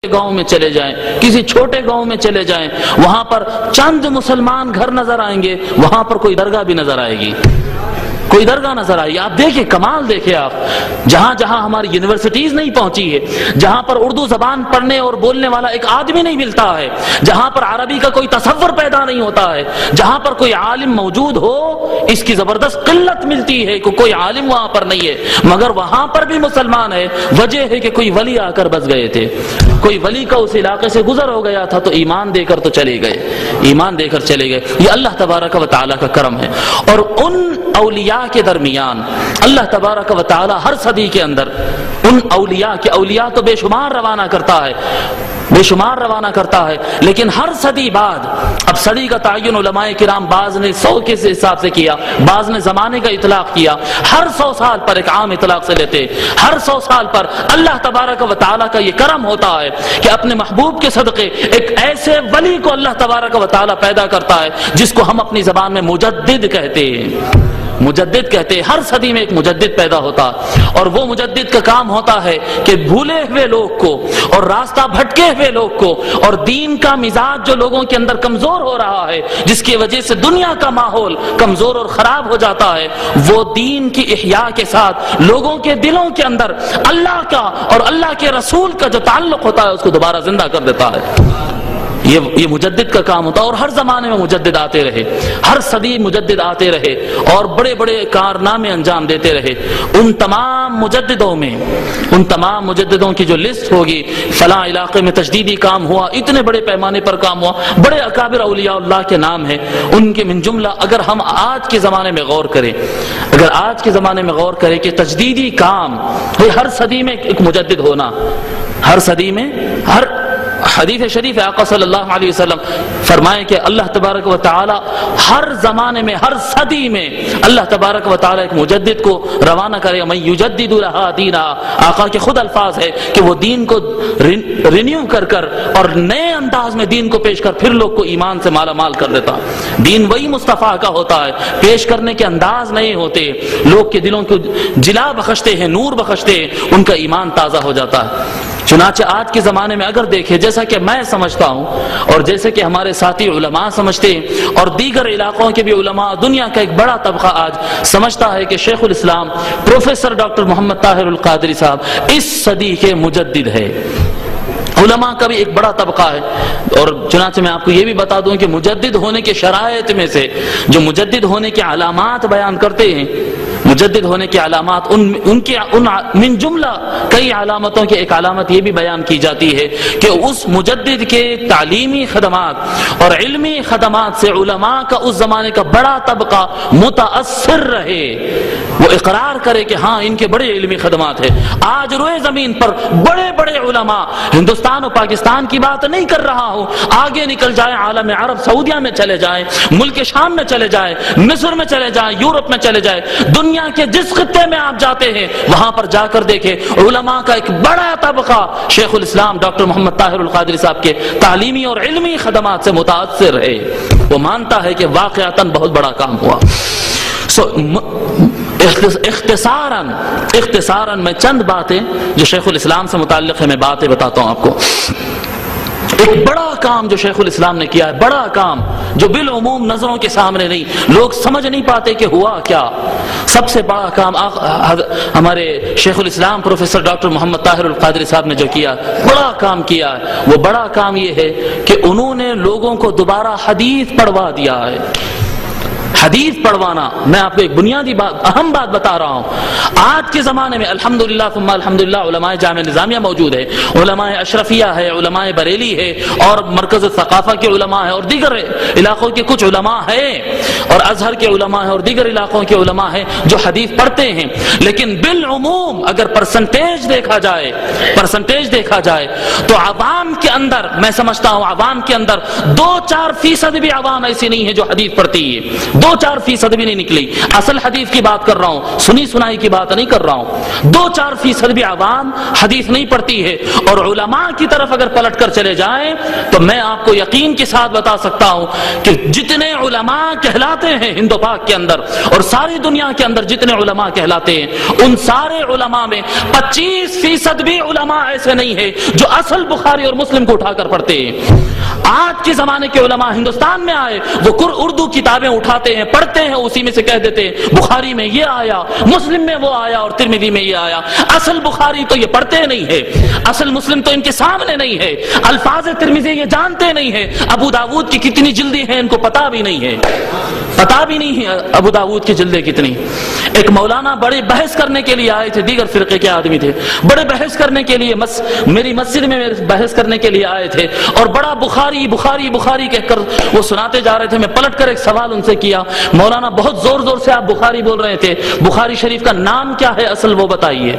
گاؤں میں چلے جائیں، کسی چھوٹے گاؤں میں چلے جائیں، وہاں پر چند مسلمان گھر نظر آئیں گے، وہاں پر کوئی درگاہ بھی نظر آئے گی، کوئی درگاہ نظر آئی۔ آپ دیکھیں، کمال دیکھیں آپ، جہاں جہاں ہماری یونیورسٹیز نہیں پہنچی ہے، جہاں پر اردو زبان پڑھنے اور بولنے والا ایک آدمی نہیں ملتا ہے، جہاں پر عربی کا کوئی تصور پیدا نہیں ہوتا ہے، جہاں پر کوئی عالم موجود ہو اس کی زبردست قلت ملتی ہے کہ کوئی عالم وہاں پر نہیں ہے، مگر وہاں پر بھی مسلمان ہے۔ وجہ ہے کہ کوئی ولی آ کر بس گئے تھے، کوئی ولی کا اس علاقے سے گزر ہو گیا تھا تو ایمان دے کر تو چلے گئے، ایمان دے کر چلے گئے۔ یہ اللہ تبارک و تعالیٰ کا کرم ہے۔ اور ان اولیاء کے درمیان اللہ تبارک و تعالی ہر صدی کے اندر ان اولیاء تو بے شمار روانہ کرتا ہے، بے شمار روانہ کرتا ہے، لیکن ہر صدی بعد، اب صدی کا تعین علماء کرام بعض نے 100 کے حساب سے کیا، بعض نے زمانے کا اطلاق کیا، ہر 100 سال پر ایک عام اطلاق سے لیتے، ہر 100 سال پر اللہ تبارک و تعالی کا یہ کرم ہوتا ہے کہ اپنے محبوب کے صدقے ایک ایسے ولی کو اللہ تبارک و تعالی پیدا کرتا ہے جس کو ہم اپنی زبان میں مجدد کہتے ہیں، مجدد کہتے ہیں۔ ہر صدی میں ایک مجدد پیدا ہوتا، اور وہ مجدد کا کام ہوتا ہے کہ بھولے ہوئے لوگ کو اور راستہ بھٹکے ہوئے لوگ کو اور دین کا مزاج جو لوگوں کے اندر کمزور ہو رہا ہے، جس کی وجہ سے دنیا کا ماحول کمزور اور خراب ہو جاتا ہے، وہ دین کی احیاء کے ساتھ لوگوں کے دلوں کے اندر اللہ کا اور اللہ کے رسول کا جو تعلق ہوتا ہے اس کو دوبارہ زندہ کر دیتا ہے۔ یہ مجدد کا کام ہوتا ہے، اور ہر زمانے میں مجدد آتے رہے، ہر صدی مجدد آتے رہے اور بڑے بڑے کارنامے انجام دیتے رہے۔ ان تمام مجددوں کی جو لسٹ ہوگی، فلاں علاقے میں تجدیدی کام ہوا، اتنے بڑے پیمانے پر کام ہوا، بڑے اکابر اولیاء اللہ کے نام ہیں، ان کے من جملہ اگر ہم آج کے زمانے میں غور کریں، کہ تجدیدی کام ہر صدی میں ایک مجدد ہونا، ہر صدی میں ہر حدیث شریف آقا صلی اللہ علیہ وسلم فرمائے کہ اللہ تبارک و تعالی ہر زمانے میں، ہر صدی میں اللہ تبارک و تعالی ایک مجدد کو روانہ کرے۔ من یجدد لہا دینا، آقا کے خود الفاظ ہے کہ وہ دین کو رینیو کر اور نئے انداز میں دین کو پیش کر پھر لوگ کو ایمان سے مالا مال کر دیتا۔ دین وہی مصطفیٰ کا ہوتا ہے، پیش کرنے کے انداز نہیں ہوتے، لوگ کے دلوں کو جلا بخشتے ہیں، نور بخشتے ہیں، ان کا ایمان تازہ ہو جاتا ہے۔ چنانچہ آج کے زمانے میں اگر دیکھیں، جیسا کہ میں سمجھتا ہوں اور جیسے کہ ہمارے ساتھی علماء سمجھتے ہیں اور دیگر علاقوں کے بھی علماء، دنیا کا ایک بڑا طبقہ آج سمجھتا ہے کہ شیخ الاسلام پروفیسر ڈاکٹر محمد طاہر القادری صاحب اس صدی کے مجدد ہے۔ علماء کا بھی ایک بڑا طبقہ ہے، اور چنانچہ میں آپ کو یہ بھی بتا دوں کہ مجدد ہونے کے شرائط میں سے جو مجدد ہونے کے علامات بیان کرتے ہیں، مجدد ہونے کے علامات ان من جملہ کئی علامتوں کی ایک علامت یہ بھی بیان کی جاتی ہے کہ اس مجدد کے تعلیمی خدمات اور علمی خدمات سے علماء کا اس زمانے کا بڑا طبقہ متاثر رہے، وہ اقرار کرے کہ ہاں ان کے بڑے علمی خدمات ہیں۔ آج روئے زمین پر بڑے بڑے علماء، ہندوستان اور پاکستان کی بات نہیں کر رہا ہوں، آگے نکل جائیں، عالم عرب سعودیہ میں چلے جائیں، ملک شام میں چلے جائیں، مصر میں چلے جائیں، یورپ میں چلے جائیں، دنیا کے جس خطے میں آپ جاتے ہیں وہاں پر جا کر دیکھیں، علماء کا ایک بڑا طبقہ شیخ الاسلام ڈاکٹر محمد طاہر القادری صاحب کے تعلیمی اور علمی خدمات سے متاثر ہے، وہ مانتا ہے کہ واقعتاً بہت بڑا کام ہوا۔ اختصاراً میں چند باتیں جو شیخ الاسلام سے متعلق ہے میں باتیں بتاتا ہوں آپ کو۔ ایک بڑا کام جو شیخ الاسلام نے کیا ہے، بڑا کام جو بالعموم نظروں کے سامنے نہیں، لوگ سمجھ نہیں پاتے کہ ہوا کیا۔ سب سے بڑا کام ہمارے شیخ الاسلام پروفیسر ڈاکٹر محمد طاہر القادری صاحب نے جو کیا، بڑا کام کیا ہے، وہ بڑا کام یہ ہے کہ انہوں نے لوگوں کو دوبارہ حدیث پڑھوا دیا ہے۔ حدیث پڑھوانا، میں آپ کو ایک بنیادی بات، اہم بات بتا رہا ہوں۔ آج کے زمانے میں الحمدللہ ثم الحمدللہ علماء جامعہ نظامیہ موجود ہے، علماء اشرفیہ ہے، علماء بریلی ہے، اور مرکز ثقافہ کے علماء ہیں، اور دیگر علاقوں کے کچھ علماء ہیں، اور ازہر کے علماء ہیں، اور دیگر علاقوں کے علماء ہیں جو حدیث پڑھتے ہیں۔ لیکن بالعموم اگر پرسنٹیج دیکھا جائے تو عوام کے اندر، میں سمجھتا ہوں عوام کے اندر 2-4% بھی عوام ایسی نہیں ہے جو حدیث پڑھتی ہے۔ 2-4% بھی نہیں نکلی. اصل حدیث کی بات کر رہا ہوں, سنی سنائی کی بات نہیں کر رہا ہوں. 2-4% بھی عوام حدیث نہیں پڑھتی ہے. اور علماء کی طرف اگر پلٹ کر چلے جائیں تو میں آپ کو یقین کے ساتھ بتا سکتا ہوں کہ جتنے علماء کہلاتے ہیں ہند و پاک کے اندر اور ساری دنیا کے اندر جتنے علماء کہلاتے ہیں, ان سارے علماء میں 25% بھی علماء ایسے نہیں ہیں جو اصل بخاری اور مسلم کو اٹھا کر پڑھتے ہیں. آج کے زمانے کے علماء ہندوستان میں آئے, وہ اردو کتابیں اٹھاتے ہیں, پڑھتے ہیں, اسی میں سے کہہ دیتے ہیں بخاری میں یہ آیا, مسلم میں وہ آیا اور ترمذی میں یہ آیا. اصل بخاری تو یہ پڑھتے نہیں ہے, اصل مسلم تو ان کے سامنے نہیں ہے, الفاظ ترمذی یہ جانتے نہیں ہے, ابو داود کی کتنی جلدیں ہیں ان کو پتا بھی نہیں ہے, پتا بھی نہیں ہے ابو داود کی جلدیں کتنی. ایک مولانا بڑے بحث کرنے کے لیے آئے تھے, دیگر فرقے کے آدمی تھے, بڑے بحث کرنے کے لیے میری مسجد میں بحث کرنے کے لیے آئے تھے اور بڑا بخاری بخاری بخاری کہہ کر وہ سناتے جا رہے تھے. میں پلٹ کر ایک سوال ان سے کیا, مولانا بہت زور زور سے آپ بخاری بول رہے تھے, بخاری شریف کا نام کیا ہے اصل وہ بتائیے.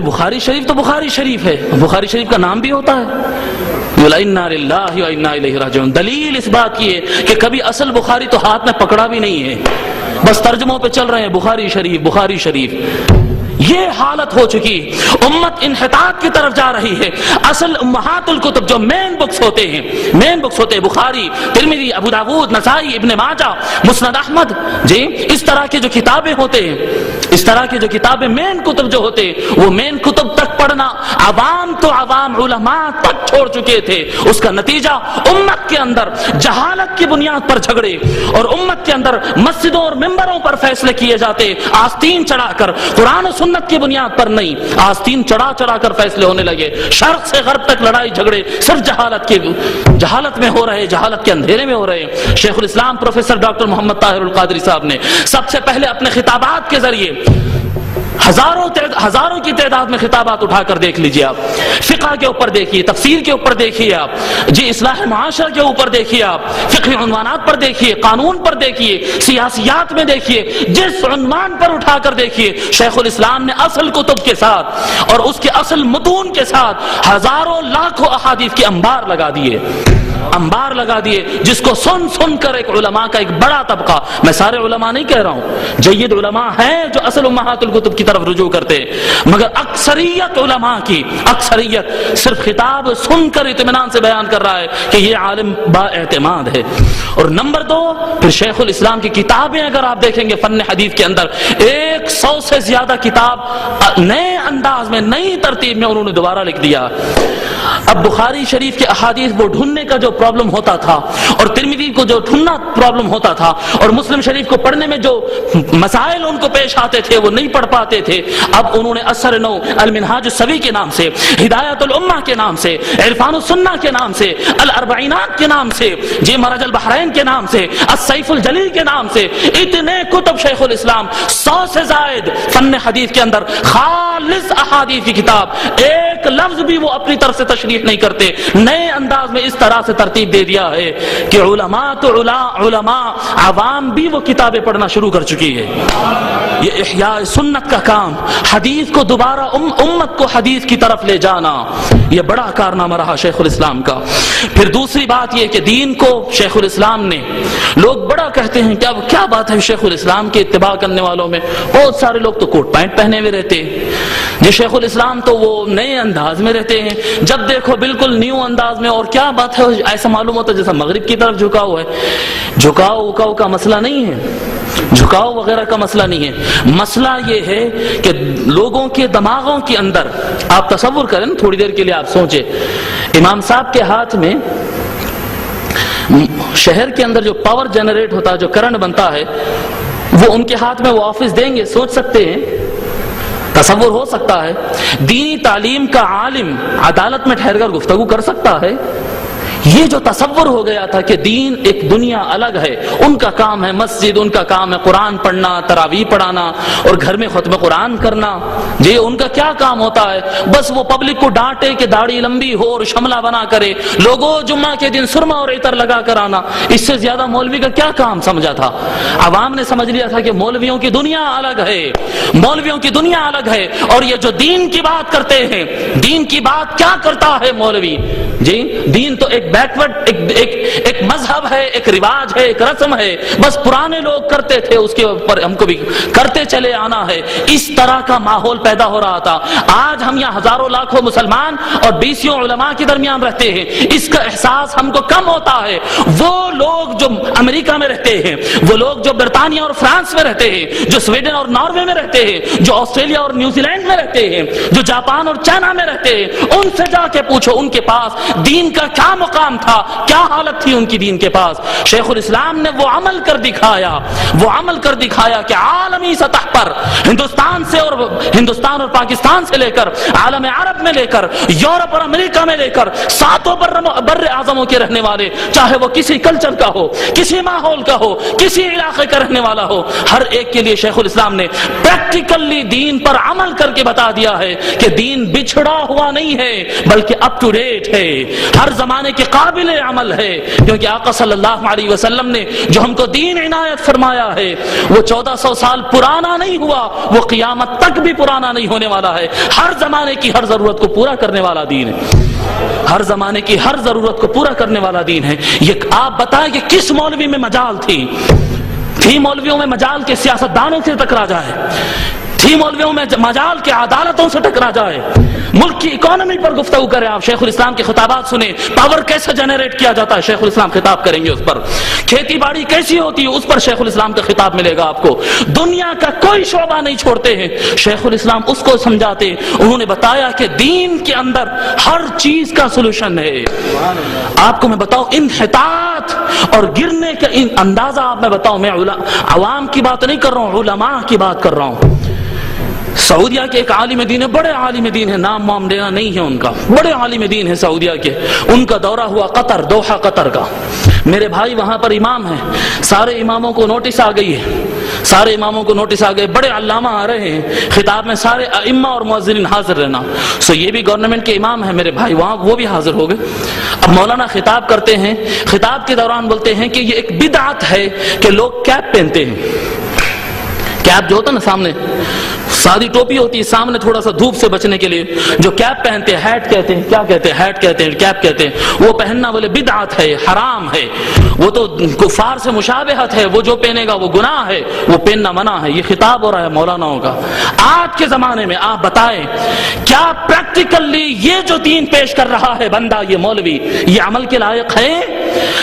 بخاری شریف تو بخاری شریف ہے, بخاری شریف کا نام بھی ہوتا ہے. اِنَّا لِلَّهِ وَإِنَّا إِلَيْهِ رَاجِعُونَ. دلیل اس بات کی ہے کہ کبھی اصل بخاری تو ہاتھ میں پکڑا بھی نہیں ہے, بس ترجموں پہ چل رہے ہیں بخاری شریف بخاری شریف. یہ حالت ہو چکی, امت انحطاط کی طرف جا رہی ہے. اصل امہات الکتب جو مین بکس ہوتے ہیں, مین بکس ہوتے ہیں بخاری, ترمذی, ابو داود, نسائی, ابن ماجہ, مسند احمد, جی اس طرح کے جو کتابیں ہوتے ہیں, اس طرح کے جو کتابیں مین کتب جو ہوتے ہیں, وہ مین کتب تک پڑھنا عوام تو عوام علماء تک چھوڑ چکے تھے. اس کا نتیجہ امت کے اندر جہالت کی بنیاد پر جھگڑے اور امت کے اندر مسجدوں اور ممبروں پر فیصلے کیے جاتے آستین چڑھا کر, قرآن و سنت کی بنیاد پر نہیں, آستین چڑھا چڑھا کر فیصلے ہونے لگے. شرق سے غرب تک لڑائی جھگڑے صرف جہالت میں ہو رہے, جہالت کے اندھیرے میں ہو رہے. شیخ الاسلام پروفیسر ڈاکٹر محمد طاہر القادری صاحب نے سب سے پہلے اپنے خطابات کے ذریعے ہزاروں کی تعداد میں خطابات اٹھا کر دیکھ لیجئے آپ, فقہ کے اوپر دیکھیے, تفسیر کے اوپر دیکھیے آپ, جی اصلاح معاشرہ کے اوپر دیکھیے آپ, فقہ عنوانات پر دیکھیے, قانون پر دیکھیے, سیاسیات میں دیکھیے, جس عنوان پر اٹھا کر دیکھیے, شیخ الاسلام نے اصل کتب کے ساتھ اور اس کے اصل متون کے ساتھ ہزاروں لاکھوں احادیث کے انبار لگا دیے, جس کو سن سن کر ایک علماء کا ایک بڑا طبقہ, میں سارے علماء نہیں کہہ رہا ہوں, جید علماء ہیں جو اصل امہات الکتب کی طرف رجوع کرتے ہیں, مگر اکثریت علماء کی اکثریت صرف خطاب سن کر اطمینان سے بیان کر رہا ہے کہ یہ عالم با اعتماد ہے. اور نمبر 2, پھر شیخ الاسلام کی کتابیں اگر آپ دیکھیں گے فن حدیث کے اندر 100 سے زیادہ کتاب نئے انداز میں, نئی ترتیب میں انہوں نے دوبارہ لکھ دیا. اب بخاری شریف کے احادیث وہ ڈھونڈنے کا جو پرابلم ہوتا تھا اور ترمذی کو جو ڈھونڈنا پرابلم ہوتا تھا اور مسلم شریف کو پڑھنے میں جو مسائل ان کو پیش آتے تھے وہ نہیں پڑھ پاتے تھے, اب انہوں نے اثر نو, المنہاج السوی کے نام سے, ہدایت الامہ کے نام سے, عرفان السنہ کے نام سے, الاربعینات کے نام سے, جی مرج البحرین کے نام سے, السیف الجلی کے نام سے, اتنے کتب شیخ الاسلام 100 سے زائد فن حدیث کے اندر خالص احادیث کی کتاب, ایک لفظ بھی وہ اپنی طرف سے تشریح نہیں کرتے, نئے انداز میں اس طرح سے ترتیب دے دیا ہے کہ علماء تو علماء عوام بھی وہ کتابیں پڑھنا شروع کر چکی ہے. یہ احیاء سنت کا کام, حدیث کو دوبارہ امت کو حدیث کی طرف لے جانا, یہ بڑا کارنامہ رہا شیخ الاسلام کا. پھر دوسری بات یہ کہ دین کو شیخ الاسلام نے, لوگ بڑا کہتے ہیں کہ اب کیا بات ہے شیخ الاسلام کے اتباع کرنے والوں میں, بہت سارے لوگ تو کوٹ پینٹ پہنے ہوئے رہتے ہیں, یہ شیخ الاسلام تو وہ نئے انداز میں رہتے ہیں, جب دیکھو بالکل نیو انداز میں. اور کیا بات ہے, ایسا معلوم ہوتا ہے جیسا مغرب کی طرف جھکاؤ ہے. جھکاؤ کا مسئلہ نہیں ہے, جھکاؤ وغیرہ کا مسئلہ نہیں ہے, مسئلہ یہ ہے کہ لوگوں کے دماغوں کے اندر, آپ تصور کریں تھوڑی دیر کے لیے, آپ سوچیں امام صاحب کے ہاتھ میں شہر کے اندر جو پاور جنریٹ ہوتا ہے, جو کرنٹ بنتا ہے, وہ ان کے ہاتھ میں وہ آفس دیں گے, سوچ سکتے ہیں, تصور ہو سکتا ہے دینی تعلیم کا عالم عدالت میں ٹھہر کر گفتگو کر سکتا ہے؟ یہ جو تصور ہو گیا تھا کہ دین ایک دنیا الگ ہے, ان کا کام ہے مسجد, ان کا کام ہے قرآن پڑھنا, تراویح پڑھانا اور گھر میں ختم قرآن کرنا, یہ ان کا کیا کام ہوتا ہے, بس وہ پبلک کو ڈانٹے کہ داڑھی لمبی ہو اور شملہ بنا کرے, لوگوں جمعہ کے دن سرما اور عطر لگا کر آنا, اس سے زیادہ مولوی کا کیا کام سمجھا تھا. عوام نے سمجھ لیا تھا کہ مولویوں کی دنیا الگ ہے, مولویوں کی دنیا الگ ہے, اور یہ جو دین کی بات کرتے ہیں, دین کی بات کیا کرتا ہے مولوی, جی دین تو ایک بیکورڈ ایک مذہب ہے، ایک رواج ہے، ایک رسم ہے، بس پرانے لوگ کرتے تھے اس کے اوپر ہم کو بھی کرتے چلے آنا ہے، اس طرح کا ماحول پیدا ہو رہا تھا۔ آج ہم یہاں ہزاروں لاکھوں مسلمان اور بیسیوں علماء کے درمیان رہتے ہیں، اس کا احساس ہم کو کم ہوتا ہے۔ وہ لوگ جو امریکہ میں رہتے ہیں، وہ لوگ جو برطانیہ اور فرانس میں رہتے ہیں، جو سویڈن اور ناروے میں رہتے ہیں، جو آسٹریلیا اور نیوزی لینڈ میں رہتے ہیں، جو جاپان اور چائنا میں رہتے ہیں، ان سے جا کے پوچھو ان کے پاس دین کا کیا مقام تھا، کیا حالت تھی ان کی دین کے پاس۔ شیخ الاسلام نے وہ عمل کر دکھایا کہ عالمی سطح پر ہندوستان اور پاکستان سے لے کر عالم عرب میں لے کر یورپ اور امریکہ میں لے کر ساتوں بر اعظموں کے رہنے والے، چاہے وہ کسی کلچر کا ہو، کسی ماحول کا ہو، کسی علاقے کا رہنے والا ہو، ہر ایک کے لیے شیخ الاسلام نے پریکٹیکلی دین پر عمل کر کے بتا دیا ہے کہ دین بچھڑا ہوا نہیں ہے بلکہ اپ ٹو ڈیٹ ہے، ہر زمانے کے قابل عمل ہے، کیونکہ آقا صلی اللہ علیہ وسلم نے جو ہم کو دین عنایت فرمایا ہے وہ 1400 سال پرانا نہیں ہوا، وہ قیامت تک بھی پرانا نہیں ہونے والا ہے، ہر زمانے کی ہر ضرورت کو پورا کرنے والا دین ہے، ہر زمانے کی ہر ضرورت کو پورا کرنے والا دین ہے۔ یہ آپ بتائیں کہ کس مولوی میں مجال تھی مولویوں میں مجال کے سیاستدانوں سے ٹکرا جائے، تھی مولویوں میں مجال کے عدالتوں سے ٹکرا جائے، ملک کی اکانومی پر گفتگو کریں، آپ شیخ الاسلام کے خطابات سنیں، پاور کیسے جنریٹ کیا جاتا ہے شیخ الاسلام خطاب کریں گے اس پر، کھیتی باڑی کیسی ہوتی ہے اس پر شیخ الاسلام کا خطاب ملے گا آپ کو، دنیا کا کوئی شعبہ نہیں چھوڑتے ہیں شیخ الاسلام اس کو سمجھاتے، انہوں نے بتایا کہ دین کے اندر ہر چیز کا سولوشن ہے۔ آپ کو میں بتاؤں انحطاط اور گرنے کا اندازہ آپ میں بتاؤں، میں عوام کی بات نہیں کر رہا ہوں، علماء کی بات کر رہا ہوں۔ سعودیہ کے ایک عالم دین ہے، بڑے عالم دین ہے، نام وام لینا نہیں ہے ان کا، بڑے عالم دین ہے سعودیہ کے، ان کا دورہ ہوا قطر، دوحہ قطر کا، میرے بھائی وہاں پر امام ہیں، سارے اماموں کو نوٹس آ گئی ہے، بڑے علامہ آ رہے ہیں، خطاب میں سارے ائمہ اور مؤذنین حاضر رہنا، یہ بھی گورنمنٹ کے امام ہیں میرے بھائی وہاں، وہ بھی حاضر ہو گئے۔ اب مولانا خطاب کرتے ہیں، خطاب کے دوران بولتے ہیں کہ یہ ایک بدعت ہے کہ لوگ کیپ پہنتے ہیں، کیپ جو ہوتا ہے نا سامنے سادی ٹوپی ہوتی ہے، سامنے تھوڑا سا دھوپ سے بچنے کے لیے جو کیپ پہنتے ہیں، ہیٹ کہتے ہیں، کیا کہتے ہیں، ہیٹ کہتے ہیں، کیپ کہتے ہیں، وہ پہننا بولے بدعت ہے، حرام ہے، وہ تو کفار سے مشابہت ہے، وہ جو پہنے گا وہ گناہ ہے، وہ پہننا منع ہے۔ یہ خطاب ہو رہا ہے مولاناؤں کا۔ آج کے زمانے میں آپ بتائیں کیا پریکٹیکلی یہ جو دین پیش کر رہا ہے بندہ، یہ مولوی، یہ عمل کے لائق ہے؟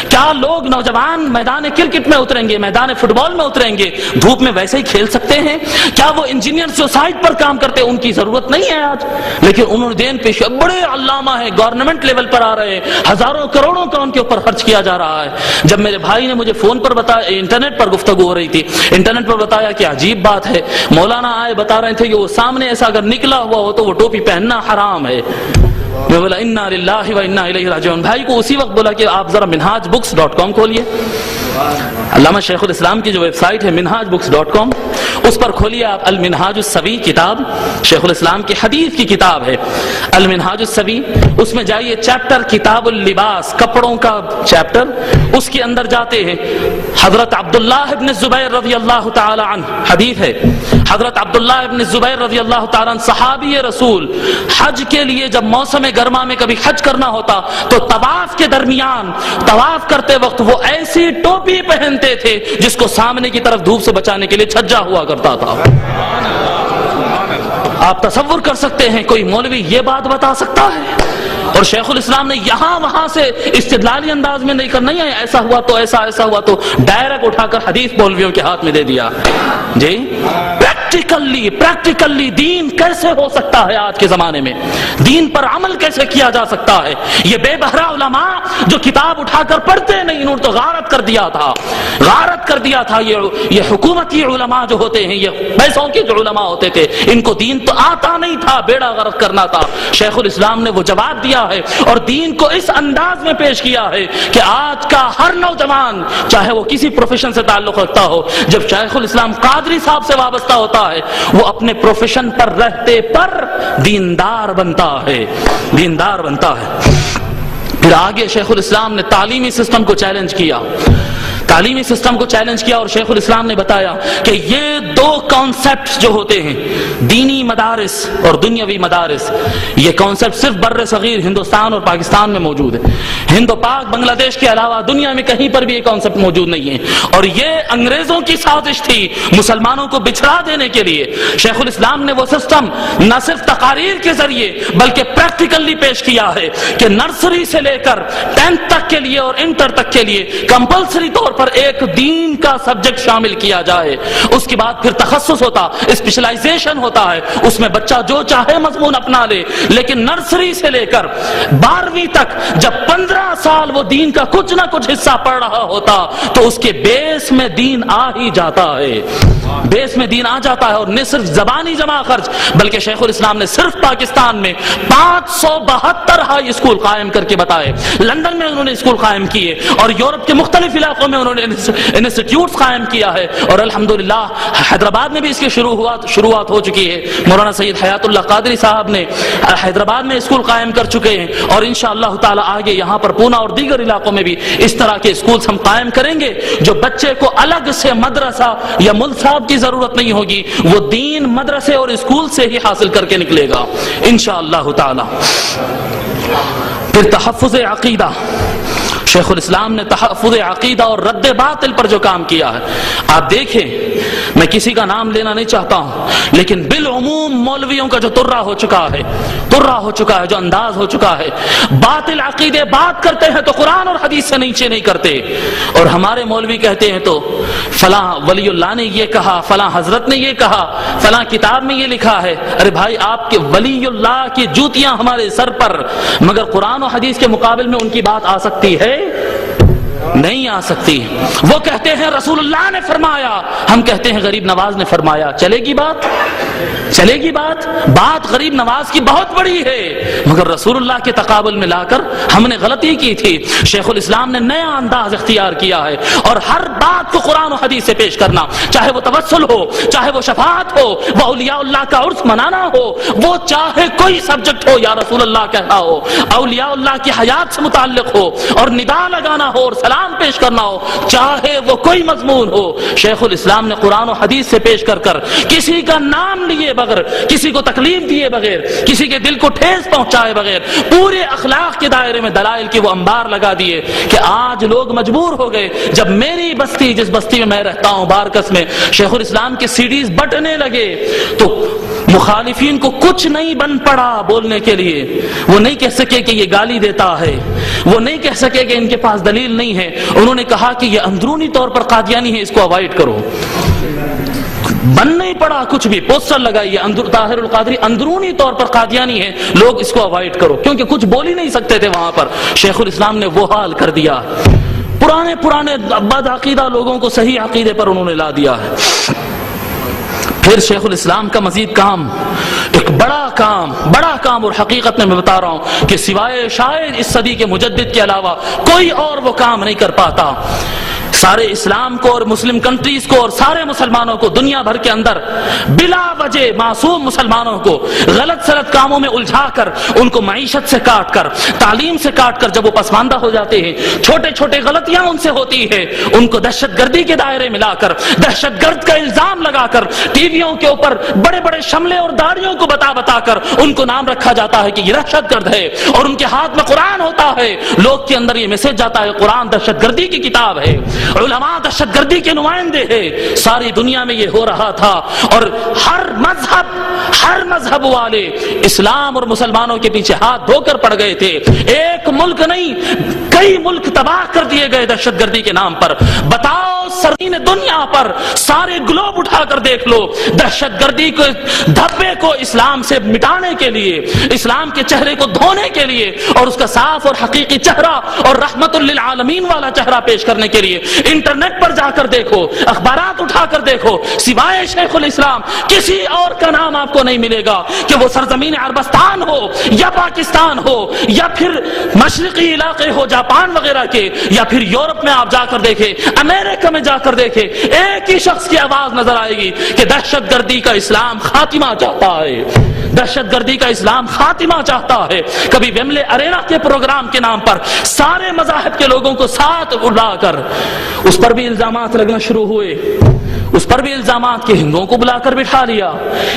کیا لوگ نوجوان میدان کرکٹ میں اتریں گے، میدان فٹ بال میں اتریں گے، دھوپ میں ویسے ہی کھیل سکتے ہیں؟ کیا وہ انجینئر جو سائٹ پر کام کرتے ہیں ان کی ضرورت نہیں ہے آج؟ لیکن انہوں نے دین پیش، بڑے علامہ ہیں، گورنمنٹ لیول پر آ رہے ہیں، ہزاروں کروڑوں کا ان کے اوپر خرچ کیا جا رہا ہے۔ جب میرے بھائی نے مجھے فون پر بتایا، انٹرنیٹ پر گفتگو ہو رہی تھی، انٹرنیٹ پر بتایا کہ عجیب بات ہے، مولانا آئے بتا رہے تھے کہ وہ سامنے ایسا اگر نکلا ہوا ہو تو وہ ٹوپی پہننا حرام ہے۔ میں بولا انا للہ و انا الیہ راجعون، بھائی کو اسی وقت بولا کہ آپ ذرا minhajbooks.com کھولیے، علامہ شیخ الاسلام کی جو ویب سائٹ ہے minhajbooks.com، اس پر کھولیے آپ المنہاج السوی کتاب، شیخ الاسلام کی حدیث کی کتاب ہے المنہاج السوی، اس میں جائیے چیپٹر کتاب اللباس، کپڑوں کا چیپٹر، اس کے اندر جاتے ہیں، حضرت عبداللہ ابن زبیر رضی اللہ تعالی عنہ، حدیث ہے، حضرت عبداللہ ابن زبیر رضی اللہ تعالی عنہ صحابی رسول، حج کے لیے جب موسم گرما میں کبھی حج کرنا ہوتا تو طواف کے درمیان طواف کرتے وقت وہ ایسی ٹوپی پہنتے تھے جس کو سامنے کی طرف دھوپ سے بچانے کے لیے چھجا ہوا کرتا تھا۔ آپ تصور کر سکتے ہیں کوئی مولوی یہ بات بتا سکتا ہے؟ اور شیخ الاسلام نے یہاں وہاں سے استدلالی انداز میں نہیں کرنا ہے ایسا ہوا تو ایسا ہوا تو ڈائریکٹ اٹھا کر حدیث مولویوں کے ہاتھ میں دے دیا۔ جی پریکٹیکلی دین کیسے ہو سکتا ہے آج کے زمانے میں؟ دین پر عمل کیسے کیا جا سکتا ہے؟ یہ بے بہرا علماء جو کتاب اٹھا کر پڑھتے نہیں، انہوں نے تو غارت کر دیا تھا، یہ حکومتی علماء جو ہوتے ہیں، یہ پیسوں کے جو علماء ہوتے تھے، ان کو دین تو آتا نہیں تھا، بیڑا غرق کرنا تھا۔ شیخ الاسلام نے وہ جواب دیا ہے اور دین کو اس انداز میں پیش کیا ہے کہ آج کا ہر نوجوان چاہے وہ کسی پروفیشن سے تعلق رکھتا ہو، جب شیخ الاسلام قادری صاحب سے وابستہ ہوتا ہے وہ اپنے پروفیشن پر رہتے پر دیندار بنتا ہے۔ پھر آگے شیخ الاسلام نے تعلیمی سسٹم کو چیلنج کیا، تعلیمی سسٹم کو چیلنج کیا اور شیخ الاسلام نے بتایا کہ یہ دو کانسیپٹ جو ہوتے ہیں، دینی مدارس اور دنیاوی مدارس، یہ کانسیپٹ صرف بر صغیر ہندوستان اور پاکستان میں موجود ہے. ہند و پاک بنگلہ دیش کے علاوہ دنیا میں کہیں پر بھی یہ کانسیپٹ موجود نہیں ہے. اور یہ انگریزوں کی سازش تھی مسلمانوں کو بچھڑا دینے کے لیے. شیخ الاسلام نے وہ سسٹم نہ صرف تقاریر کے ذریعے بلکہ پریکٹیکلی پیش کیا ہے کہ نرسری سے لے کر 10th تک کے لیے اور انٹر تک کے لیے کمپلسری طور پر ایک دین کا سبجیکٹ شامل کیا جائے. اس کے بعد پھر تخصص ہوتا، اسپیشلائزیشن ہوتا ہے، اس میں بچہ جو چاہے مضمون اپنا لے. لیکن نرسری سے لے کر 12ویں تک جب 15 سال وہ دین کا کچھ نہ کچھ حصہ پڑھ رہا ہوتا تو اس کے بیس میں دین آ ہی جاتا ہے، بیس میں دین آ جاتا ہے. اور نہ صرف زبانی جمع خرچ بلکہ شیخ الاسلام نے صرف پاکستان میں 572 ہائی اسکول قائم کر کے بتائے. لندن میں انہوں نے اسکول قائم کیے اور یورپ کے مختلف علاقوں میں انہوں نے انسٹیٹیوٹس قائم کیا ہے. اور الحمدللہ حیدرآباد میں بھی اس کی شروعات ہو چکی ہے. مولانا سید حیات اللہ قادری صاحب نے حیدرآباد میں اسکول قائم کر چکے ہیں اور انشاءاللہ تعالی آگے یہاں پر پونا اور دیگر علاقوں میں بھی اس طرح کے اسکولز ہم قائم کریں گے جو بچے کو الگ سے مدرسہ یا مل صاحب کی ضرورت نہیں ہوگی، وہ دین مدرسے اور اسکول سے ہی حاصل کر کے نکلے گا انشاءاللہ تعالی. پھر تحفظ عقیدہ. شیخ الاسلام نے تحفظ عقیدہ اور رد باطل پر جو کام کیا ہے، آپ دیکھیں، میں کسی کا نام لینا نہیں چاہتا ہوں لیکن بالعموم مولویوں کا جو ترہ ہو چکا ہے، جو انداز ہو چکا ہے، باطل عقیدے بات کرتے ہیں تو قرآن اور حدیث سے نیچے نہیں کرتے. اور ہمارے مولوی کہتے ہیں تو فلاں ولی اللہ نے یہ کہا، فلاں حضرت نے یہ کہا، فلاں کتاب میں یہ لکھا ہے. ارے بھائی، آپ کے ولی اللہ کی جوتیاں ہمارے سر پر، مگر قرآن و حدیث کے مقابل میں ان کی بات آ سکتی ہے؟ نہیں آ سکتی. وہ کہتے ہیں رسول اللہ نے فرمایا، ہم کہتے ہیں غریب نواز نے فرمایا. چلے گی بات؟ چلے گی بات؟ بات غریب نواز کی بہت بڑی ہے مگر رسول اللہ کے تقابل میں لا کر ہم نے غلطی کی تھی. شیخ الاسلام نے نیا انداز اختیار کیا ہے اور ہر بات کو قرآن و حدیث سے پیش کرنا، چاہے وہ توسل ہو، چاہے وہ شفاعت ہو، وہ اولیاء اللہ کا عرس منانا ہو، وہ چاہے کوئی سبجیکٹ ہو یا رسول اللہ کہنا ہو، اولیاء اللہ کی حیات سے متعلق ہو اور ندا لگانا ہو اور سلام پیش کرنا ہو، چاہے وہ کوئی مضمون ہو. شیخ الاسلام نے قرآن و حدیث سے پیش کر کر کسی کا نام لیے بغیر، کسی کو تکلیف دیے بغیر، کسی کے دل کو ٹھیس پہنچائے بغیر پورے اخلاق کے دائرے میں دلائل کے وہ انبار لگا دیے کہ آج لوگ مجبور ہو گئے. جب میری بستی، جس بستی میں میں رہتا ہوں بارکس میں، شیخ الاسلام کے CDs بٹنے لگے تو مخالفین کو کچھ نہیں بن پڑا بولنے کے لیے. وہ نہیں کہہ سکے کہ یہ گالی دیتا ہے، وہ نہیں کہہ سکے کہ ان کے پاس دلیل نہیں ہے. انہوں نے کہا کہ یہ اندرونی طور پر قادیانی ہے، اس کو اوائڈ کرو. بن نہیں پڑا کچھ بھی. پوسٹر لگائیے طاہر القادری اندرونی طور پر قادیانی ہے، لوگ اس کو اوائڈ کرو، کیونکہ کچھ بول ہی نہیں سکتے تھے وہاں پر. شیخ الاسلام نے وہ حال کر دیا. پرانے بد عقیدہ لوگوں کو صحیح عقیدے پر انہوں نے لا دیا ہے. پھر شیخ الاسلام کا مزید کام، ایک بڑا کام اور حقیقت میں بتا رہا ہوں کہ سوائے شاید اس صدی کے مجدد کے علاوہ کوئی اور وہ کام نہیں کر پاتا. سارے اسلام کو اور مسلم کنٹریز کو اور سارے مسلمانوں کو دنیا بھر کے اندر بلا وجہ معصوم مسلمانوں کو غلط سلط کاموں میں الجھا کر، ان کو معیشت سے کاٹ کر، تعلیم سے کاٹ کر جب وہ پسماندہ ہو جاتے ہیں، چھوٹے غلطیاں ان سے ہوتی ہے، ان کو دہشت گردی کے دائرے میں لا کر، دہشت گرد کا الزام لگا کر، ٹی ویوں کے اوپر بڑے شملے اور داڑیوں کو بتا کر ان کو نام رکھا جاتا ہے کہ یہ دہشت گرد ہے، اور ان کے ہاتھ میں قرآن ہوتا ہے. لوگ کے اندر یہ میسج جاتا ہے قرآن دہشت گردی کی کتاب ہے، علماء دہشت گردی کے نمائندے ہیں. ساری دنیا میں یہ ہو رہا تھا اور ہر مذہب والے اسلام اور مسلمانوں کے پیچھے ہاتھ دھو کر پڑ گئے تھے. ایک ملک نہیں، کئی ملک تباہ کر دیے گئے دہشت گردی کے نام پر. بتاؤ سرزمین دنیا پر سارے گلوب اٹھا کر دیکھ لو، دہشت گردی کے دھبے کو اسلام سے مٹانے کے لیے، اسلام کے چہرے کو دھونے کے لیے اور اس کا صاف اور حقیقی چہرہ اور رحمت للعالمین والا چہرہ پیش کرنے کے لیے انٹرنیٹ پر جا کر دیکھو، اخبارات اٹھا کر دیکھو، سوائے شیخ الاسلام کسی اور کا نام آپ کو نہیں ملے گا کہ وہ سرزمین عربستان ہو یا پاکستان ہو یا پھر مشرقی علاقے ہو جاپان وغیرہ کے، یا پھر یورپ میں آپ جا کر دیکھیں، امریکہ میں جا کر دیکھیں، ایک ہی شخص کی آواز نظر آئے گی کہ دہشت گردی کا اسلام خاتمہ چاہتا ہے. دہشت گردی کا اسلام خاتمہ چاہتا ہے. کبھی ویمبلے ارینا کے پروگرام کے نام پر سارے مذاہب کے لوگوں کو ساتھ اٹھا کر اس پر بھی الزامات لگنا شروع ہوئے. اس پر بھی الزامات کہ ہندوؤں کو بلا کر بٹھا لیا,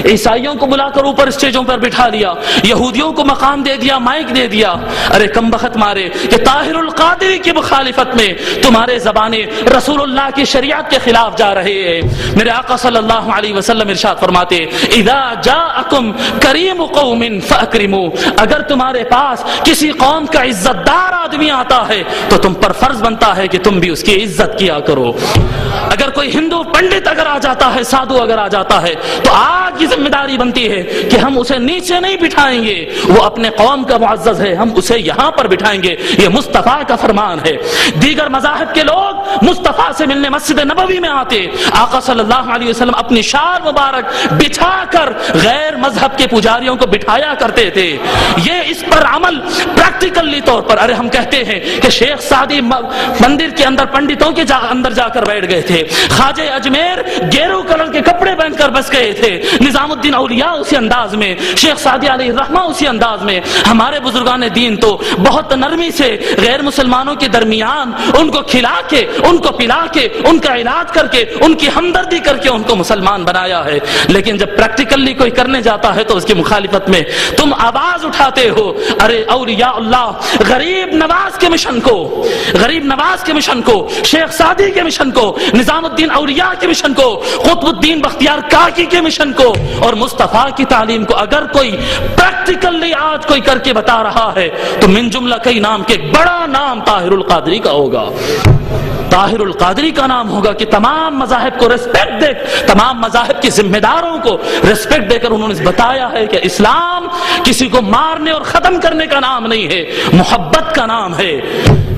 عیسائیوں کو بلا کر اوپر اسٹیجوں پر بٹھا لیا, یہودیوں کو مقام دے دیا, مائک دے دیا. ارے کم بخت مارے کہ طاہر القادری کی مخالفت میں تمہارے زبانیں رسول اللہ کی شریعت کے خلاف جا رہے ہیں. میرے آقا صلی اللہ علیہ وسلم ارشاد فرماتے اذا جاءکم کریم قوم فاکرموا, اگر تمہارے پاس کسی قوم کا عزت دار آدمی آتا ہے تو تم پر فرض بنتا ہے کہ تم بھی اس کی عزت کیا کرو. اگر کوئی ہندو پنڈت اگر آ جاتا ہے, سادھو اگر آ جاتا ہے, تو آج کی ذمہ داری بنتی ہے کہ ہم اسے نیچے نہیں بٹھائیں گے. وہ اپنے قوم کا معزز ہے, ہم اسے یہاں پر بٹھائیں گے. یہ مصطفیٰ کا فرمان ہے. دیگر مذاہب کے لوگ مصطفیٰ سے ملنے مسجد نبوی میں آتے, آقا صلی اللہ علیہ وسلم اپنی شال مبارک بچھا کر غیر مذہب کے پجاریوں کو بٹھایا کرتے تھے. یہ اس پر عمل پریکٹیکلی طور پر, ارے ہم کہتے ہیں کہ شیخ سعدی مندر کے اندر پنڈتوں کے اندر جا کر بیٹھ گئے تھے, خواجہ اجمیر گیرو کلر کے کپڑے پہن کر بس گئے تھے, نظام الدین اولیاء اسی انداز میں, شیخ سعدی علیہ الرحمہ اسی انداز میں. ہمارے بزرگان دین تو بہت نرمی سے غیر مسلمانوں کے درمیان ان کو کھلا کے, ان کو پلا کے, ان کا علاج کر کے, ان کی ہمدردی کر کے ان کو مسلمان بنایا ہے. لیکن جب پریکٹیکلی کوئی کرنے جاتا ہے تو اس کی مخالفت میں تم آواز اٹھاتے ہو. ارے اولیاء اللہ غریب نواز کے مشن کو, غریب نواز کے مشن کو, شیخ سعدی کے مشن کو, نظام الدین اولیاء کے مشن کو, قطب الدین بختیار کاکی کے مشن کو اور مصطفیٰ کی تعلیم کو اگر کوئی پریکٹیکلی آج کوئی کر کے بتا رہا ہے تو من جملہ کئی نام کے ایک بڑا نام طاہر القادری کا ہوگا. طاہر القادری کا نام ہوگا کہ تمام مذاہب کو ریسپیکٹ دے, تمام مذاہب کے ذمہ داروں کو ریسپیکٹ دے کر انہوں نے بتایا ہے کہ اسلام کسی کو مارنے اور ختم کرنے کا نام نہیں ہے, محبت کا نام ہے,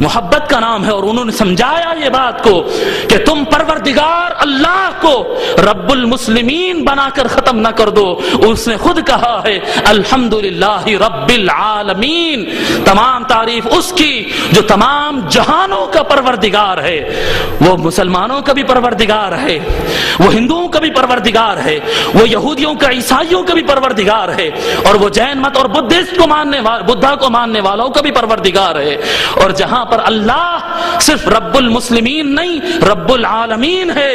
محبت کا نام ہے. اور انہوں نے سمجھایا یہ بات کو کہ تم پروردگار اللہ کو رب المسلمین بنا کر ختم نہ کر دو. اس نے خود کہا ہے الحمدللہ رب العالمین, تمام تعریف اس کی جو تمام جہانوں کا پروردگار ہے. وہ مسلمانوں کا بھی پروردگار ہے, وہ ہندوؤں کا بھی پروردگار ہے, وہ یہودیوں کا, عیسائیوں کا بھی پروردگار ہے, اور وہ جین مت اور بدھسٹ کو ماننے بدھا کو ماننے والوں کا بھی پروردگار ہے. اور جہاں پر اللہ صرف رب المسلمین نہیں رب العالمین ہے,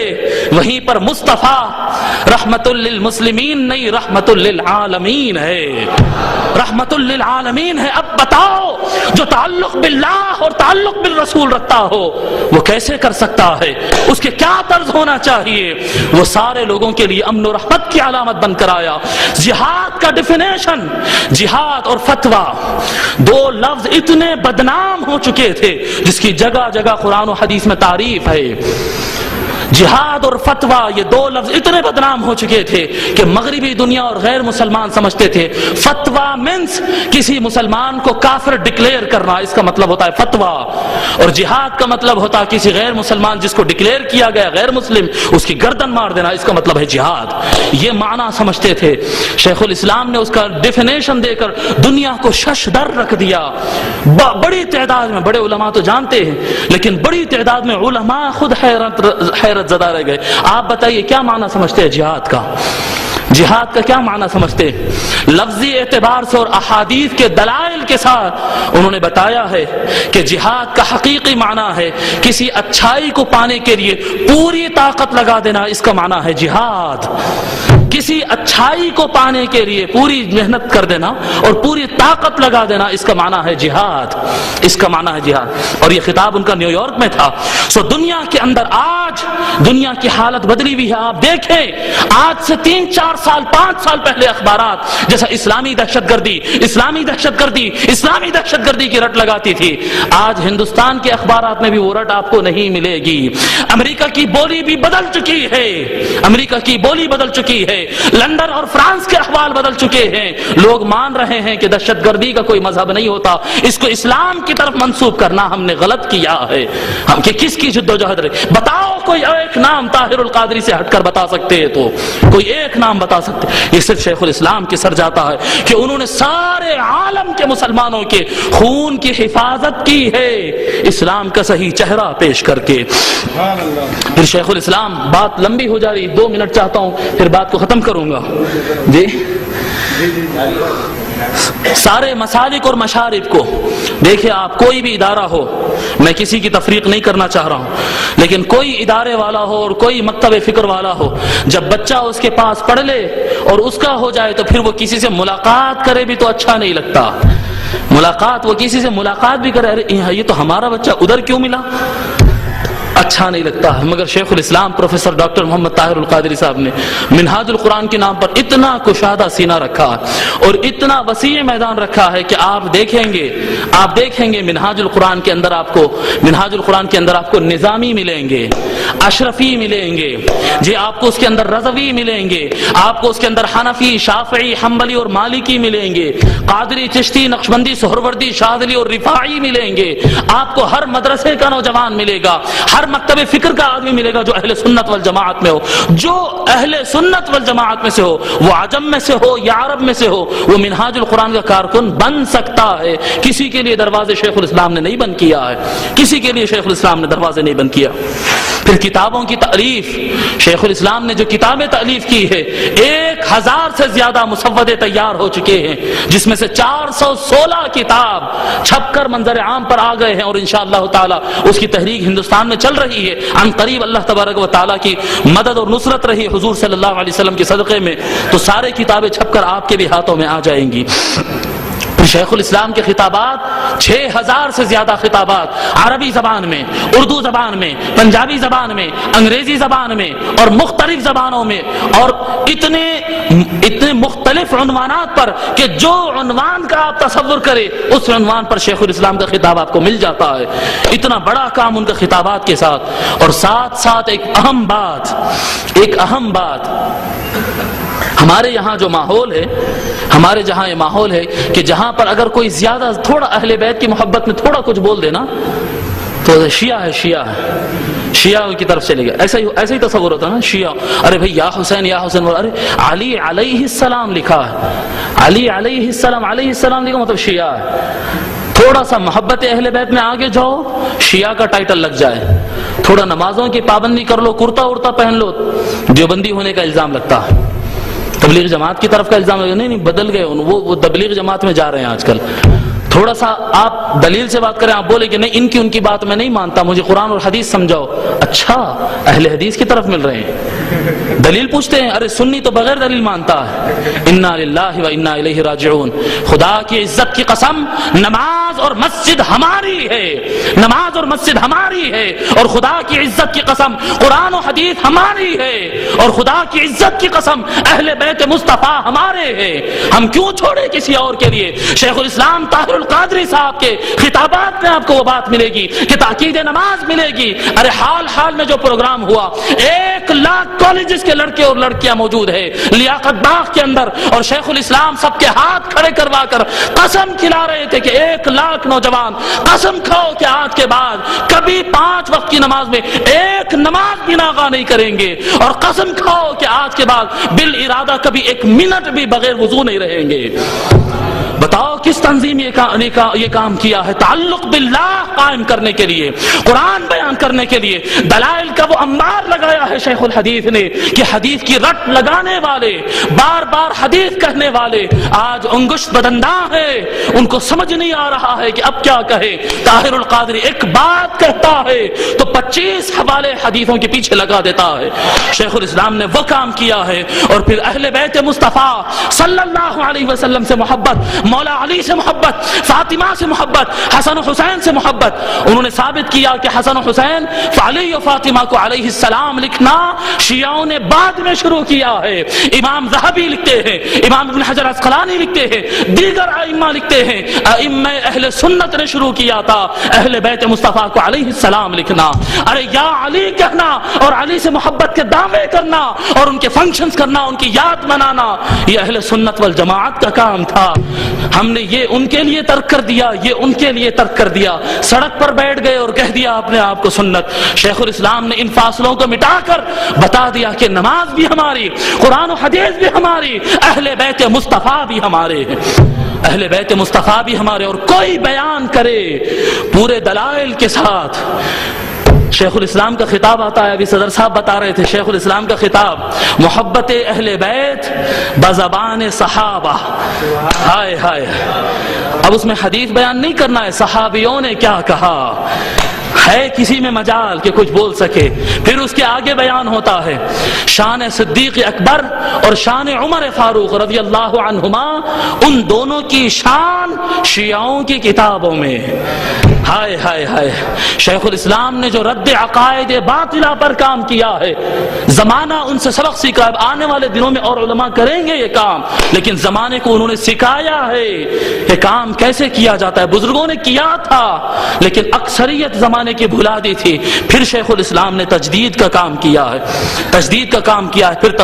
وہیں پر مصطفیٰ رحمت للمسلمین نہیں رحمت للعالمین ہے, رحمت للعالمین ہے. اب بتاؤ جو تعلق باللہ اور تعلق بالرسول رکھتا ہو وہ کیسے کر سکتا ہے, اس کے کیا طرز ہونا چاہیے. وہ سارے لوگوں کے لیے امن و رحمت کی علامت بن کر آیا. جہاد کا ڈیفینیشن, جہاد اور فتویٰ دو لفظ اتنے بدنام ہو چکے تھے جس کی جگہ جگہ قرآن و حدیث میں تعریف ہے. جہاد اور فتویٰ یہ دو لفظ اتنے بدنام ہو چکے تھے کہ مغربی دنیا اور غیر مسلمان سمجھتے تھے فتویٰ مینس کسی مسلمان کو کافر ڈکلیئر کرنا, اس کا مطلب ہوتا ہے فتویٰ, اور جہاد کا مطلب ہوتا ہے کسی غیر مسلمان جس کو ڈکلیئر کیا گیا غیر مسلم اس کی گردن مار دینا, اس کا مطلب ہے جہاد. یہ معنی سمجھتے تھے. شیخ الاسلام نے اس کا ڈیفینیشن دے کر دنیا کو شش در رکھ دیا. بڑی تعداد میں, بڑے علماء تو جانتے ہیں لیکن بڑی تعداد میں علماء خود حیرت زدہ رہ گئے. آپ بتائیے کیا معنی سمجھتے ہیں جہاد کا, جہاد کا کیا معنی سمجھتے ہیں؟ لفظی اعتبار سے اور احادیث کے دلائل کے ساتھ انہوں نے بتایا ہے کہ جہاد کا حقیقی معنی ہے کسی اچھائی کو پانے کے لیے پوری طاقت لگا دینا, اس کا معنی ہے جہاد. کسی اچھائی کو پانے کے لیے پوری محنت کر دینا اور پوری طاقت لگا دینا, اس کا معنی ہے جہاد, اس کا معنی ہے جہاد. اور یہ خطاب ان کا نیو یارک میں تھا. دنیا کے اندر آج دنیا کی حالت بدلی ہوئی ہے. آپ دیکھیں آج سے 3-4 سال 5 سال پہلے اخبارات جیسا اسلامی دہشت گردی اسلامی دہشت گردی اسلامی دہشت گردی کی رٹ لگاتی تھی, آج ہندوستان کے اخبارات میں بھی وہ رٹ آپ کو نہیں ملے گی. امریکہ کی بولی بھی بدل چکی ہے, امریکہ کی بولی بدل چکی ہے, لندن اور فرانس کے احوال بدل چکے ہیں. لوگ مان رہے ہیں کہ دہشت گردی کا کوئی مذہب نہیں ہوتا, اس کو اسلام کی طرف منسوب کرنا ہم نے غلط کیا ہے. ہم کہ کس کی جد و جہد رہے, بتاؤ کوئی ایک نام طاہر القادری سے ہٹ کر بتا سکتے ہیں تو کوئی ایک نام بتا سکتے. یہ صرف شیخ الاسلام کے سر جاتا ہے کہ انہوں نے سارے عالم کے مسلمانوں کے خون کی حفاظت کی ہے اسلام کا صحیح چہرہ پیش کر کے. پھر شیخ الاسلام, بات لمبی ہو جا رہی, 2 منٹ چاہتا ہوں پھر بات کو ختم کروں گا. جی سارے مسالک اور مشارب کو دیکھیں آپ، کوئی بھی ادارہ ہو، میں کسی کی تفریق نہیں کرنا چاہ رہا ہوں، لیکن کوئی ادارے والا ہو اور کوئی مکتب فکر والا ہو، جب بچہ اس کے پاس پڑھ لے اور اس کا ہو جائے تو پھر وہ کسی سے ملاقات کرے بھی تو اچھا نہیں لگتا. ملاقات، وہ کسی سے ملاقات بھی کرے، ارے یہ تو ہمارا بچہ ادھر کیوں ملا، اچھا نہیں لگتا. مگر شیخ الاسلام پروفیسر ڈاکٹر محمد طاہر القادری صاحب نے منہاج القرآن کے نام پر اتنا کشادہ سینہ رکھا اور اتنا وسیع میدان رکھا ہے کہ آپ دیکھیں گے منہاج القرآن کے اندر آپ کو نظامی ملیں گے، اشرفی ملیں گے جی، آپ کو اس کے اندر رضوی ملیں گے، آپ کو اس کے اندر حنفی، شافعی، حنبلی اور مالکی ملیں گے، قادری، چشتی، نقشبندی، سہروردی، شاذلی اور رفاعی ملیں گے. آپ کو ہر مدرسے کا نوجوان ملے گا، ہر مکتب فکر کا آدمی ملے گا جو اہل سنت والجماعت میں ہو. جو اہل سنت والجماعت میں سے ہو، وہ عجم میں سے ہو یا عرب میں سے ہو، وہ منہاج القرآن کا کارکن بن سکتا ہے. کسی کے لیے دروازے شیخ الاسلام نے نہیں بند کیا ہے، کسی کے لیے شیخ الاسلام نے دروازے نہیں بند کیا. پھر کتابوں کی تالیف، شیخ الاسلام نے جو کتابیں تالیف کی ہے 1000 سے زیادہ مسودے تیار ہو چکے ہیں، جس میں سے 416 کتاب چھپ کر منظر عام پر آ گئے ہیں، اور انشاءاللہ تعالی اس کی تحریک ہندوستان میں چل رہی ہے. عن قریب اللہ تبارک و تعالی کی مدد اور نصرت رہی حضور صلی اللہ علیہ وسلم کے صدقے میں، تو سارے کتابیں چھپ کر آپ کے بھی ہاتھوں میں آ جائیں گی. شیخ الاسلام کے خطابات 6000 سے زیادہ خطابات عربی زبان میں، اردو زبان میں، پنجابی زبان میں، انگریزی زبان میں اور مختلف زبانوں میں، اور اتنے مختلف عنوانات پر کہ جو عنوان کا آپ تصور کرے اس عنوان پر شیخ الاسلام کا خطاب آپ کو مل جاتا ہے. اتنا بڑا کام ان کے خطابات کے ساتھ. اور ساتھ ایک اہم بات ہمارے یہاں جو ماحول ہے، ہمارے جہاں یہ ماحول ہے کہ جہاں پر اگر کوئی زیادہ تھوڑا اہل بیت کی محبت میں تھوڑا کچھ بول دینا تو شیعہ کی طرف چلے گا. ایسا ہی تصور ہوتا ہے نا، شیعہ، ارے بھائی یا حسین، ارے علی علیہ السلام لکھا ہے، علی علیہ السلام لکھا مطلب شیعہ ہے. تھوڑا سا محبت اہل بیت میں آگے جاؤ، شیعہ کا ٹائٹل لگ جائے. تھوڑا نمازوں کی پابندی کر لو، کرتا ارتا پہن لو، دیوبندی ہونے کا الزام لگتا ہے. تبلیغ جماعت کی طرف کا الزام لگا، نہیں بدل گئے، وہ تبلیغ جماعت میں جا رہے ہیں آج کل. تھوڑا سا آپ دلیل سے بات کریں، آپ بولے کہ نہیں ان کی بات میں نہیں مانتا، مجھے قرآن اور حدیث سمجھاؤ. اچھا، اہل حدیث کی طرف مل رہے ہیں، دلیل پوچھتے ہیں. ارے سنی تو بغیر دلیل مانتا ہے. انا للہ و انا الیہ راجعون. خدا کی عزت کی قسم، نماز اور مسجد ہماری ہے، نماز اور مسجد ہماری ہے. اور خدا کی عزت کی قسم، قرآن و حدیث ہماری ہے. اور خدا کی عزت کی قسم، اہل بیت مصطفیٰ ہمارے ہیں. ہم کیوں چھوڑے کسی اور کے لیے؟ شیخ الاسلام طاہر القادری صاحب کے خطابات میں آپ کو وہ بات ملے گی کہ تاکید نماز ملے گی. ارے حال میں جو پروگرام ہوا، 1 لاکھ کالجز کے لڑکے اور لڑکیاں موجود ہیں لیاقت باغ کے اندر، اور شیخ الاسلام سب کے ہاتھ کھڑے کروا کر قسم کھلا رہے تھے کہ 1 لاکھ نوجوان قسم کھاؤ کہ آج کے بعد کبھی 5 وقت کی نماز میں 1 نماز بھی ناغا نہیں کریں گے، اور قسم کھاؤ کہ آج کے بعد بالارادہ کبھی 1 منٹ بھی بغیر وضو نہیں رہیں گے. بتاؤ کس تنظیم یہ کام کیا ہے؟ تعلق باللہ قائم کرنے کے لیے، قرآن بیان کرنے کے لیے. دلائل کا وہ انبار لگایا ہے شیخ الحدیث نے کہ حدیث کی رٹ لگانے والے، بار بار حدیث کہنے والے آج انگشت بدنداں ہیں. ان کو سمجھ نہیں آ رہا ہے کہ اب کیا کہے. طاہر القادری ایک بات کہتا ہے تو 25 حوالے حدیثوں کے پیچھے لگا دیتا ہے. شیخ الاسلام نے وہ کام کیا ہے. اور پھر اہل بیت مصطفیٰ صلی اللہ علیہ وسلم سے محبت، مولا علی سے محبت، فاطمہ سے محبت، حسن و حسین سے محبت. انہوں نے ثابت کیا کہ حسن و حسین، علی و فاطمہ کو علیہ السلام لکھنا شیعوں نے بعد میں شروع کیا ہے. امام ذہبی لکھتے ہیں، امام ابن حجر عسقلانی لکھتے ہیں، دیگر ائمہ لکھتے ہیں، ائمہ اہل سنت نے شروع کیا تھا اہل بیت مصطفیٰ کو علیہ السلام لکھنا. ارے یا علی کہنا اور علی سے محبت کے دعوے کرنا اور ان کے فنکشنز کرنا، ان کی یاد منانا، یہ اہل سنت والجماعت کا کام تھا. ہم نے یہ ان کے لیے ترک کر دیا، یہ ان کے لیے ترک کر دیا. سڑک پر بیٹھ گئے اور کہہ دیا اپنے آپ کو سنت. شیخ الاسلام نے ان فاصلوں کو مٹا کر بتا دیا کہ نماز بھی ہماری، قرآن و حدیث بھی ہماری، اہل بیت مصطفیٰ بھی ہمارے ہیں، اہل بیت مصطفیٰ بھی ہمارے. اور کوئی بیان کرے پورے دلائل کے ساتھ، شیخ الاسلام کا خطاب آتا ہے، ابھی صدر صاحب بتا رہے تھے شیخ الاسلام کا خطاب، محبت اہل بیت بزبان صحابہ. ہائے ہائے، اب اس میں حدیث بیان نہیں کرنا ہے صحابیوں نے کیا کہا، ہے کسی میں مجال کہ کچھ بول سکے. پھر اس کے آگے بیان ہوتا ہے شان صدیق اکبر اور شان عمر فاروق رضی اللہ عنہما، ان دونوں کی شان شیعوں کی کتابوں میں. ہائے ہائے ہائے، شیخ الاسلام نے جو رد عقائد باطلہ پر کام کیا ہے، زمانہ ان سے سبق سیکھا ہے. آنے والے دنوں میں اور علماء کریں گے یہ کام، لیکن زمانے کو انہوں نے سکھایا ہے کہ کام کیسے کیا جاتا ہے. بزرگوں نے کیا تھا لیکن اکثریت زمانے کی بھلا دی تھی. پھر شیخ الاسلام نے تجدید کا کام کیا ہے، تجدید کا کام کیا ہے. پھر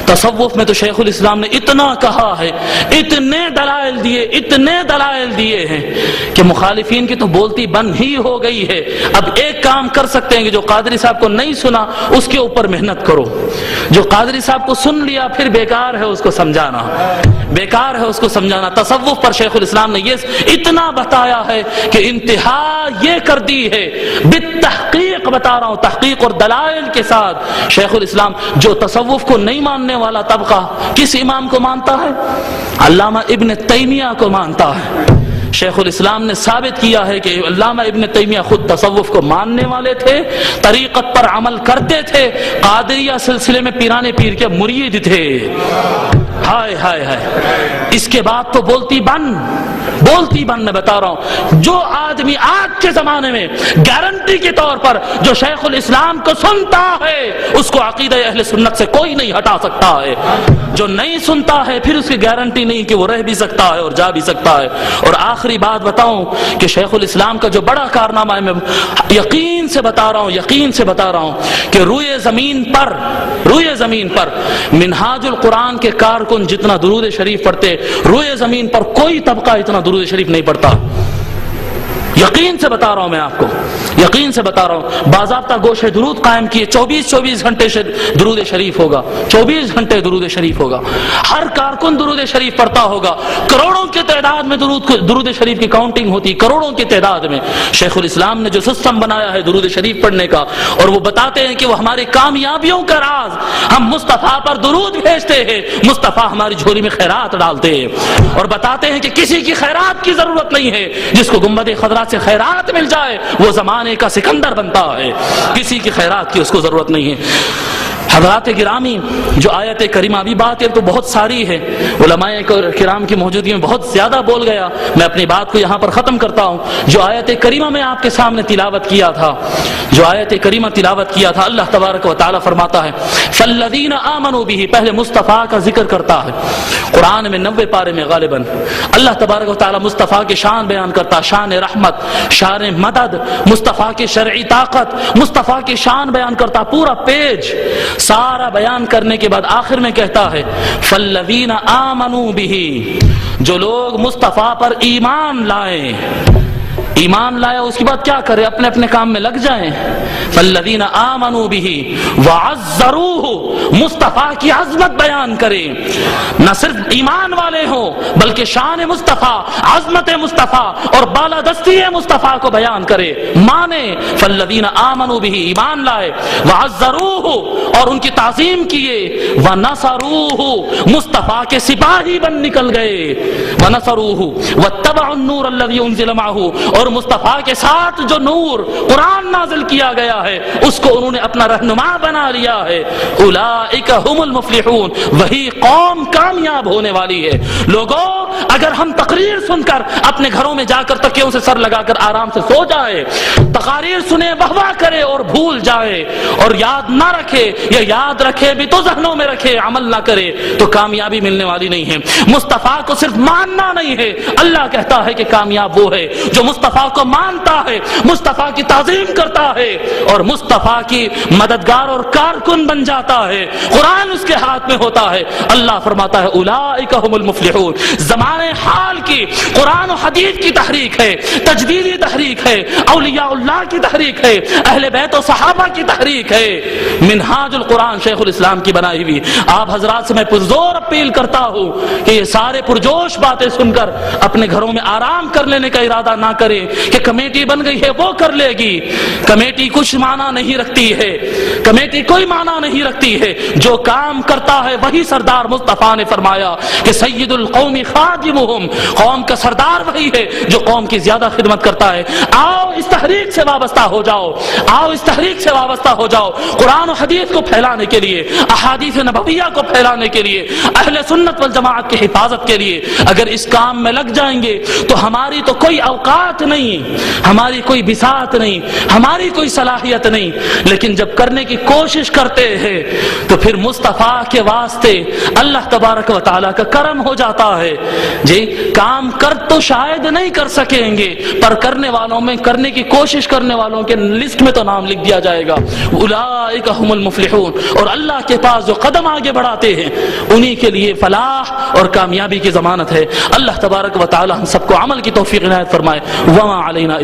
تصوف میں تو شیخ الاسلام نے اتنا کہا ہے، اتنے دلائل دیے ہیں کہ مخالفین کی تو بولتی بند ہی ہو گئی ہے. اب ایک کام کر سکتے ہیں کہ جو قادری صاحب کو نہیں سنا اس کے اوپر محنت کرو، جو قادری صاحب کو سن لیا پھر بیکار ہے اس کو سمجھانا، بیکار ہے اس کو سمجھانا. تصوف پر شیخ الاسلام نے یہ اتنا بتایا ہے کہ انتہا یہ کر دی ہے، بالتحقیق بتا رہا ہوں، تحقیق اور دلائل کے ساتھ. شیخ الاسلام جو تصوف کو نہیں ماننے والا طبقہ کس امام کو مانتا ہے؟ علامہ ابن تیمیہ کو مانتا ہے. شیخ الاسلام نے ثابت کیا ہے کہ علامہ ابن تیمیہ خود تصوف کو ماننے والے تھے، طریقت پر عمل کرتے تھے، قادریہ سلسلے میں پیرانے پیر کے مرید تھے. ہائے ہائے ہائے، اس کے بعد تو بولتی بند میں بتا رہا ہوں. جو آدمی آج کے زمانے میں گارنٹی کے طور پر جو شیخ الاسلام کو سنتا ہے اس کو عقیدہ اہل سنت سے کوئی نہیں ہٹا سکتا ہے. جو نہیں سنتا ہے پھر اس کی گارنٹی نہیں کہ وہ رہ بھی سکتا ہے اور جا بھی سکتا ہے. اور آخری بات بتاؤں کہ شیخ الاسلام کا جو بڑا کارنامہ ہے، میں یقین سے بتا رہا ہوں کہ روئے زمین پر منہاج القرآن کے کارکن جتنا درود شریف پڑھتے، روئے زمین پر کوئی طبقہ اتنا درود شریف نہیں پڑھتا. یقین سے بتا رہا ہوں، میں آپ کو یقین سے بتا رہا ہوں. باضابطہ گوشے درود قائم کیے، 24 گھنٹے درود شریف ہوگا، 24 گھنٹے درود شریف ہوگا. ہر کارکن درود شریف پڑھتا ہوگا. کروڑوں کی تعداد میں درود شریف کی کاؤنٹنگ ہوتی، کروڑوں کی تعداد میں. شیخ الاسلام نے جو سسٹم بنایا ہے درود شریف پڑھنے کا، اور وہ بتاتے ہیں کہ وہ ہماری کامیابیوں کا راز، ہم مصطفیٰ پر درود بھیجتے ہیں، مصطفیٰ ہماری جھولی میں خیرات ڈالتے ہیں، اور بتاتے ہیں کہ کسی کی خیرات کی ضرورت نہیں ہے. جس کو گنبد خضرا سے خیرات مل جائے وہ زمانے کا سکندر بنتا ہے، کسی کی خیرات کی اس کو ضرورت نہیں ہے. حضرات گرامی، جو آیت کریمہ ابھی بات تو بہت ساری ہے، علماء کرام کی موجودگی میں بہت زیادہ بول گیا، میں اپنی بات کو یہاں پر ختم کرتا ہوں. جو آیت کریمہ میں آپ کے سامنے تلاوت کیا تھا، اللہ تبارک و تعالی فرماتا ہے فالذین آمنوا به، پہلے مصطفیٰ کا ذکر کرتا ہے. قرآن میں 90 پارے میں غالباً اللہ تبارک و تعالی مصطفیٰ کی شان بیان کرتا، شان رحمت، شان مدد، مصطفیٰ کی شرعی طاقت، مصطفیٰ کی شان بیان کرتا. پورا پیج سارا بیان کرنے کے بعد آخر میں کہتا ہے فالذین آمنوا به، جو لوگ مصطفیٰ پر ایمان لائیں اس کے بعد کیا کرے؟ اپنے اپنے کام میں لگ جائیں. فالذین آمنوا به وعزروه، مصطفیٰ کی عظمت بیان کریں، نہ صرف ایمان والے ہوں بلکہ شان مصطفیٰ، عظمت مصطفیٰ اور بالادستی مصطفیٰ کو بیان کرے، مانے. فالذین آمنوا به، ایمان لائے، وعزروه، اور ان کی تعظیم کیے، ونصروه، مصطفیٰ کے سپاہی بن نکل گئے، ونصروه واتبعوا النور الذی انزل معه، اور مصطفیٰ کے ساتھ جو نور قرآن نازل کیا گیا ہے اس کو انہوں نے اپنا رہنما بنا لیا ہے. اولئک هم المفلحون، وہی قوم کامیاب ہونے والی ہے. لوگوں، اگر ہم تقریر سن کر اپنے گھروں میں جا کر تکیوں سے سر لگا کر آرام سے سو جائے، تقاریر سنے، واہ کرے اور بھول جائے، اور یاد نہ رکھے، یا یاد رکھے بھی تو ذہنوں میں رکھے، عمل نہ کرے، تو کامیابی ملنے والی نہیں ہے. مصطفیٰ کو صرف ماننا نہیں ہے، اللہ کہتا ہے کہ کامیاب وہ ہے جو مصطفیٰ کو مانتا ہے، مصطفیٰ کی تعظیم کرتا ہے اور مصطفیٰ کی مددگار اور کارکن بن جاتا ہے. قرآن اس کے ہاتھ میں ہوتا ہے. اللہ فرماتا ہے اولئک هم المفلحون. ہمارے حال کی قرآن و حدیث کی تحریک ہے، تجدیدی تحریک ہے، اولیاء اللہ کی تحریک ہے، اہل بیت و صحابہ کی تحریک ہے، منہاج القرآن شیخ الاسلام کی بنائی ہوئی۔ آپ حضرات سے میں پرزور اپیل کرتا ہوں کہ یہ سارے پرجوش باتیں سن کر اپنے گھروں میں آرام کر لینے کا ارادہ نہ کریں کہ کمیٹی بن گئی ہے وہ کر لے گی۔ کمیٹی کچھ معنی نہیں رکھتی ہے، کمیٹی کوئی معنی نہیں رکھتی ہے، جو کام کرتا ہے وہی سردار مصطفیٰ نے فرمایا کہ سید القوم خادمہم، قوم کا سردار وہی ہے جو قوم کی زیادہ خدمت کرتا ہے۔ آؤ اس تحریک سے وابستہ ہو جاؤ، آؤ اس تحریک سے وابستہ ہو جاؤ، قرآن و حدیث کو پھیلانے کے لیے، احادیث نبویہ کو پھیلانے کے لیے، اہل سنت والجماعت کی حفاظت کے لیے۔ اگر اس کام میں لگ جائیں گے تو ہماری تو کوئی اوقات نہیں، ہماری کوئی بساط نہیں، ہماری کوئی صلاحیت نہیں، لیکن جب کرنے کی کوشش کرتے ہیں تو پھر مصطفیٰ کے واسطے اللہ تبارک و تعالیٰ کا کرم ہو جاتا ہے۔ جی کام کر تو شاید نہیں کر سکیں گے، پر کرنے والوں میں، کرنے کی کوشش کرنے والوں کے لسٹ میں تو نام لکھ دیا جائے گا۔ اولئک هم المفلحون، اور اللہ کے پاس جو قدم آگے بڑھاتے ہیں انہی کے لیے فلاح اور کامیابی کی ضمانت ہے۔ اللہ تبارک و تعالی ہم سب کو عمل کی توفیق عنایت فرمائے۔ وما علینا